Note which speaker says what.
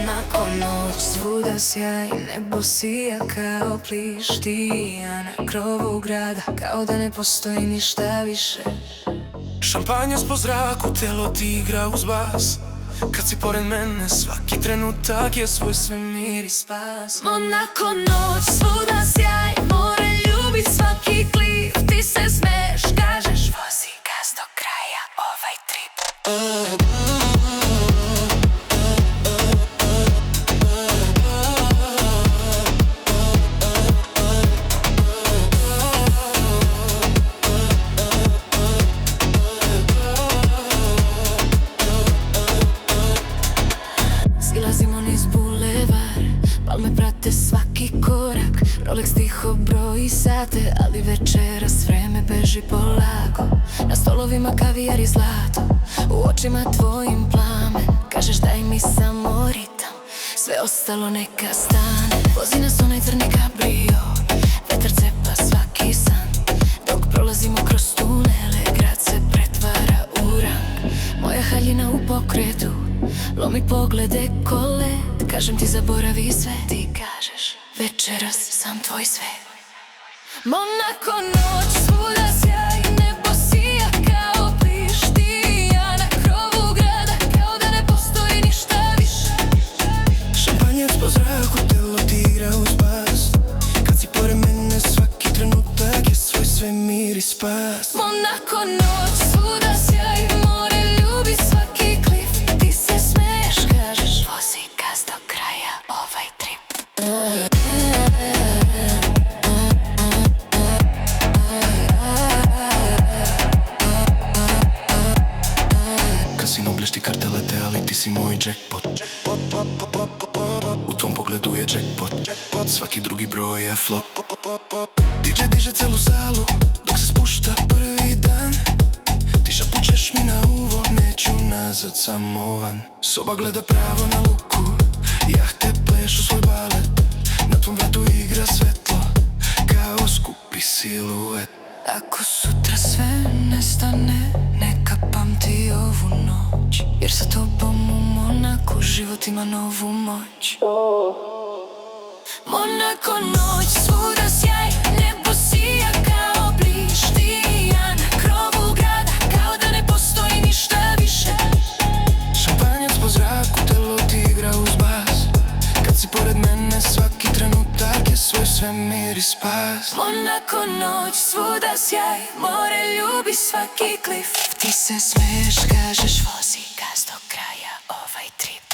Speaker 1: Monako noć, svuda sjaj, nebo sija kao pliš. Ti i ja na krovu grada, kao da ne postoji ništa više.
Speaker 2: Šampanjac po zraku, telo ti igra uz bas. Kad si pored mene, svaki trenutak je svoj svemir i spas.
Speaker 1: Monako noć, svuda sjaj, more ljubit svaki klip. Ti se smeš, kažeš vozi gas do kraja ovaj trip. Silazimo niz bulevar, palme prate svaki korak. Rolex tiho broji sate, ali večeras vreme beži polako. Na stolovima kavijar i zlato, u očima tvojim plamen. Kažeš daj mi samo ritam, sve ostalo neka stane. Vozi nas onaj crni kabrio, vetar cepa svaki san. Dok prolazimo kroz tunele, grad se pretvara u rang. Moja haljina u pokretu, lomi poglede ko led. Kažem ti zaboravi sve, ti kažeš večeras sam tvoj sve. Monako noć, svuda sjaj, nebo sija kao pliš. Ti i ja na krovu grada, kao da ne postoji ništa više.
Speaker 2: Šampanjac po zraku, telo ti igra uz bas. Kad si pored mene, svaki trenutak je svoj svemir i spas.
Speaker 1: Monako noć, svuda sjaj, more ljubi svaki klif. Ti se smeješ, kažeš vozi gas do kraja ovaj trip.
Speaker 2: Kasino blešti karte lete, ali ti si moj jackpot. U tom pogledu je jackpot, svaki drugi broj je flop. DJ diže celu salu, dok se spušta prvi dan. Ti šapućeš mi na uvo, neću nazad, samo van. Soba gleda pravo na luku, jahte plešu svoj balet. Na tvom vratu igra svetlo, kao skupi siluet.
Speaker 1: Ako sutra sve nestane, neka pamti ovu noć. Jer sa tobom u Monaku život ima novu moć. Monako noć, svuda sjaj, nebo sija kao bliž. Ti i ja na krovu grada, kao da ne postoji ništa više.
Speaker 2: Šampanjac po zraku, telo ti igra uz bas. Kad si pored mene, svaki trenutak je svoj svemir i spas.
Speaker 1: Monako noć, svuda sjaj, more ljubi svaki klif. Ti se smeješ, kažeš vozi gas do kraja ovaj trip.